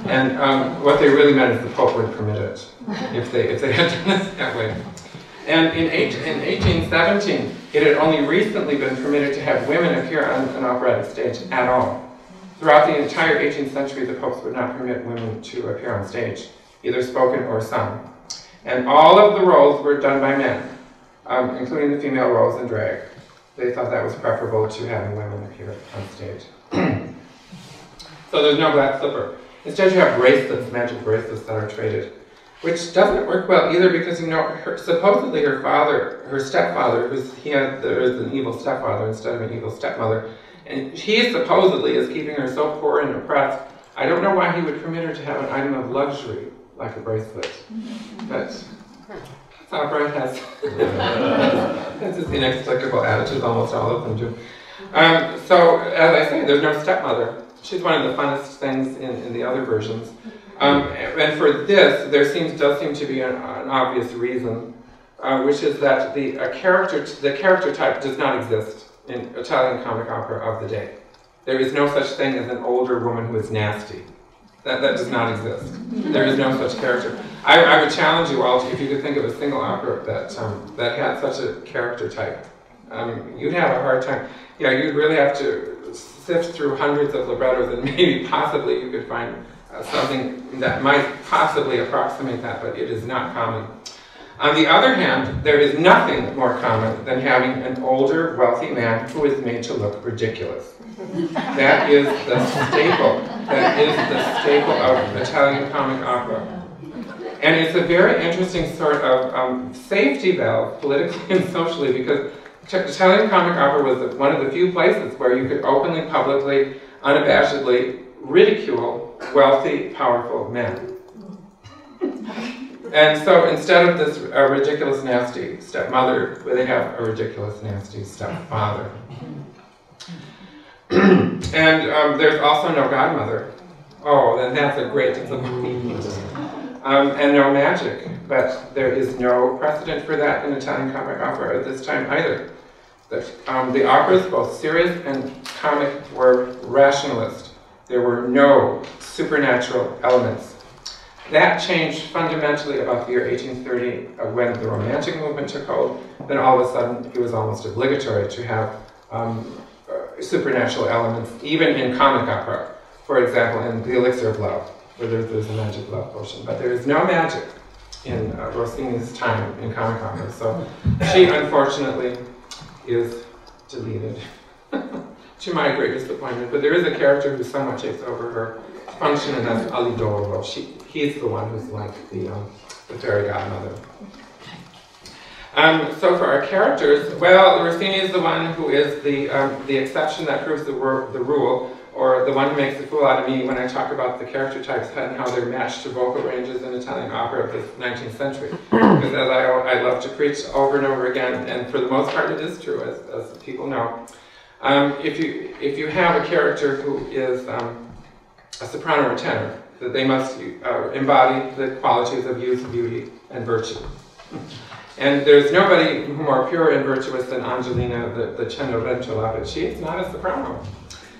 And what they really meant is the Pope would permit it if they had done it that way. And in 1817, it had only recently been permitted to have women appear on an operatic stage at all. Throughout the entire 18th century, the popes would not permit women to appear on stage, either spoken or sung. And all of the roles were done by men, including the female roles in drag. They thought that was preferable to having women appear on stage. So there's no black slipper. Instead you have bracelets, magic bracelets that are traded, which doesn't work well either because, you know, supposedly her stepfather, there is an evil stepfather instead of an evil stepmother, and he supposedly is keeping her so poor and oppressed. I don't know why he would permit her to have an item of luxury like a bracelet, but opera has this inexplicable attitude, almost all of them do. So, as I say, there's no stepmother. She's one of the funnest things in the other versions. And for this, there does seem to be an obvious reason, which is that the character type does not exist in Italian comic opera of the day. There is no such thing as an older woman who is nasty. That does not exist. There is no such character. I would challenge you all, if you could think of a single opera that had such a character type. You'd have a hard time. Yeah, you'd really have to sift through hundreds of librettos and maybe possibly you could find something that might possibly approximate that, but it is not common. On the other hand, there is nothing more common than having an older, wealthy man who is made to look ridiculous. That is the staple. That is the staple of Italian comic opera. And it's a very interesting sort of safety valve, politically and socially, because Italian comic opera was one of the few places where you could openly, publicly, unabashedly ridicule wealthy, powerful men. And so instead of this ridiculous, nasty stepmother, they have a ridiculous, nasty stepfather. And there's also no godmother. Oh, then that's a great disappointment. And no magic, but there is no precedent for that in Italian comic opera at this time either. The operas, both serious and comic, were rationalist. There were no supernatural elements. That changed fundamentally about the year 1830 when the Romantic movement took hold. Then all of a sudden it was almost obligatory to have supernatural elements, even in comic opera. For example, in The Elixir of Love, where there's a magic love potion. But there is no magic in Rossini's time in comic opera. So she, unfortunately, is deleted, to my great disappointment. But there is a character who somewhat takes over her function, and that's Alidoro. He's the one who's like the fairy godmother. So for our characters, well, Rossini is the one who is the exception that proves the rule, or the one who makes a fool out of me when I talk about the character types and how they're matched to vocal ranges in Italian opera of the 19th century. Because as I love to preach over and over again, and for the most part it is true, as people know, if you have a character who is a soprano or tenor, that they must embody the qualities of youth, beauty, and virtue. And there's nobody more pure and virtuous than Angelina, the Cenerentola, but she is not a soprano.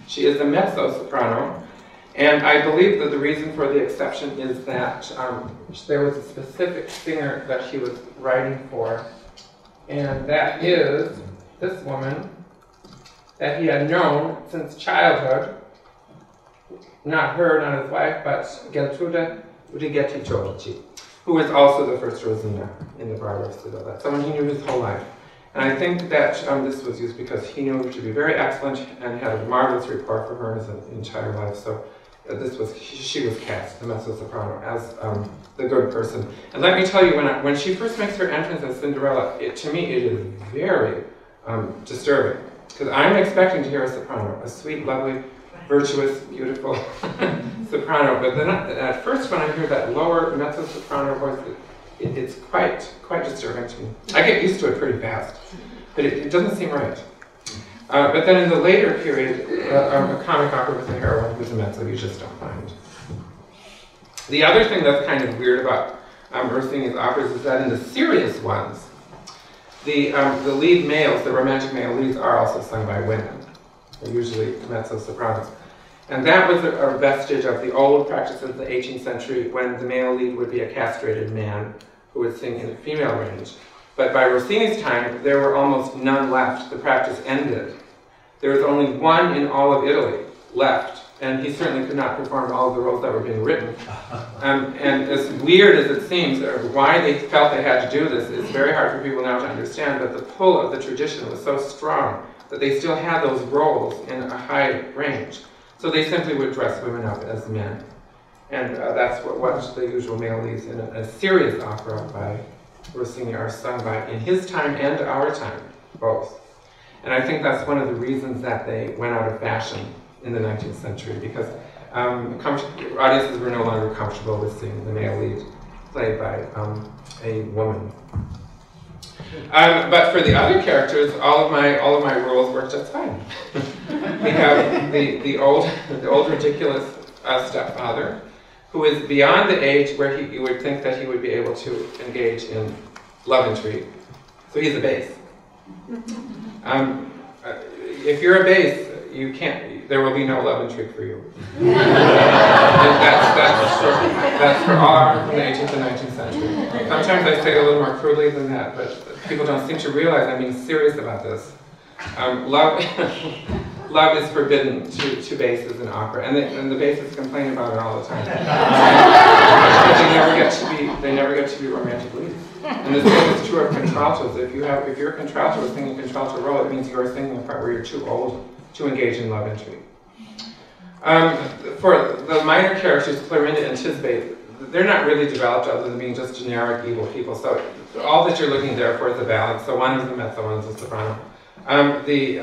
She is a mezzo-soprano, and I believe that the reason for the exception is that there was a specific singer that she was writing for, and that is this woman that he had known since childhood. Not her, not his wife, but Geltrude Righetti Giorgi, who is also the first Rosina in the Bride of Cinderella, someone he knew his whole life. And I think that this was used because he knew her to be very excellent and had a marvelous rapport for her his entire life. So she was cast, the mezzo-soprano, as the good person. And let me tell you, when she first makes her entrance as Cinderella, to me it is very disturbing. Because I'm expecting to hear a soprano, a sweet, lovely, virtuous, beautiful soprano. But then at first when I hear that lower mezzo-soprano voice, it's quite disturbing to me. I get used to it pretty fast, but it doesn't seem right. But then in the later period, a comic opera with a heroine who's a mezzo, you just don't find. The other thing that's kind of weird about Rossini's operas is that in the serious ones, the lead males, the romantic male leads, are also sung by women. They're usually mezzo-sopranos. And that was a vestige of the old practices of the 18th century when the male lead would be a castrated man who would sing in the female range. But by Rossini's time, there were almost none left. The practice ended. There was only one in all of Italy left, and he certainly could not perform all of the roles that were being written. And as weird as it seems, or why they felt they had to do this, is very hard for people now to understand, but the pull of the tradition was so strong that they still had those roles in a high range. So they simply would dress women up as men. And that's what the usual male leads in a serious opera by Rossini are sung by in his time and our time, both. And I think that's one of the reasons that they went out of fashion in the 19th century, because audiences were no longer comfortable with seeing the male lead played by a woman. But for the other characters, all of my rules work just fine. We have the old ridiculous stepfather, who is beyond the age where you would think that he would be able to engage in love intrigue. So he's a base. If you're a base, you can't. There will be no love intrigue for you. And that's for all art from the 18th and 19th century. Sometimes I say it a little more crudely than that, but people don't seem to realize I'm being serious about this. Love is forbidden to bases in opera, and the bases complain about it all the time. They never get to be romantic leads. And the same is true of contraltos. If your contralto is singing a contralto role, it means you are singing a part where you're too old to engage in love intrigue. For the minor characters, Clorinda and Tisbe, they're not really developed other than being just generic evil people. So all that you're looking there for is a balance. So one is the mezzo, one is the soprano. The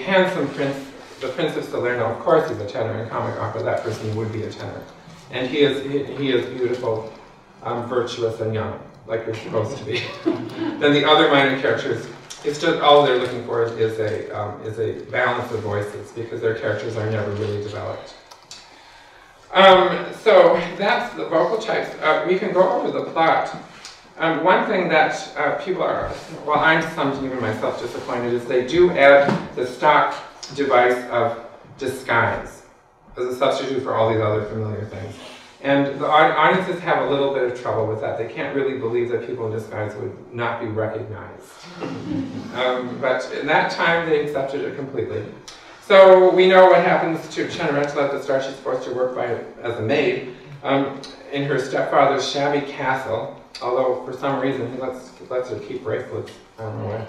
handsome prince, the Prince of Salerno, of course he's a tenor in comic opera. That person would be a tenor. And he is beautiful, virtuous, and young, like you're supposed to be. Then the other minor characters, it's just all they're looking for is a balance of voices, because their characters are never really developed. So that's the vocal types. We can go over the plot. One thing that people are, well, I'm sometimes even myself disappointed, is they do add the stock device of disguise as a substitute for all these other familiar things. And the audiences have a little bit of trouble with that. They can't really believe that people in disguise would not be recognized. But in that time, they accepted it completely. So we know what happens to Cenerentola at the start. She's forced to work as a maid in her stepfather's shabby castle. Although for some reason he lets her keep bracelets. I don't know why.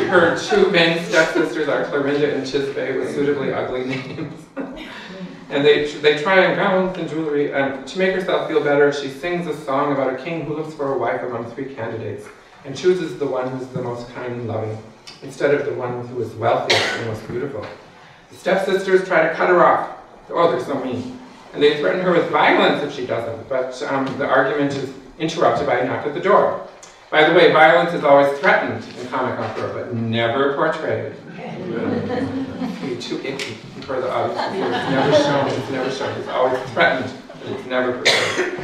Her two main stepsisters are Clorinda and Tisbe, with suitably ugly names. And they try on gowns and jewelry, and to make herself feel better, she sings a song about a king who looks for a wife among 3 candidates, and chooses the one who's the most kind and loving, instead of the one who is wealthiest and most beautiful. The stepsisters try to cut her off. Oh, they're so mean. And they threaten her with violence if she doesn't, but the argument is interrupted by a knock at the door. By the way, violence is always threatened in comic opera, but never portrayed. It's too icky for the audience. It's never shown. It's always threatened, but it's never portrayed.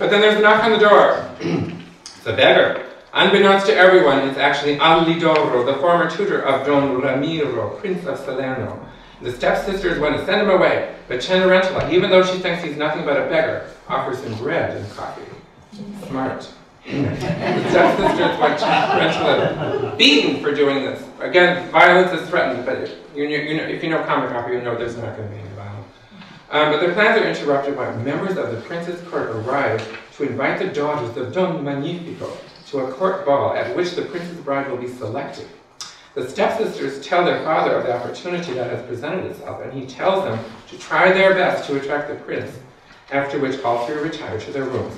But then there's a knock on the door. It's a beggar. Unbeknownst to everyone, it's actually Allidoro, the former tutor of Don Ramiro, Prince of Salerno. The stepsisters want to send him away, but Cenerentola, even though she thinks he's nothing but a beggar, offers him bread and coffee. Smart. The stepsisters want Cenerentola beaten for doing this. Again, violence is threatened, but if you know comic opera, you know there's not going to be any violence. But their plans are interrupted when members of the prince's court arrive to invite the daughters of Don Magnifico to a court ball at which the prince's bride will be selected. The stepsisters tell their father of the opportunity that has presented itself, and he tells them to try their best to attract the prince, after which all 3 retire to their rooms.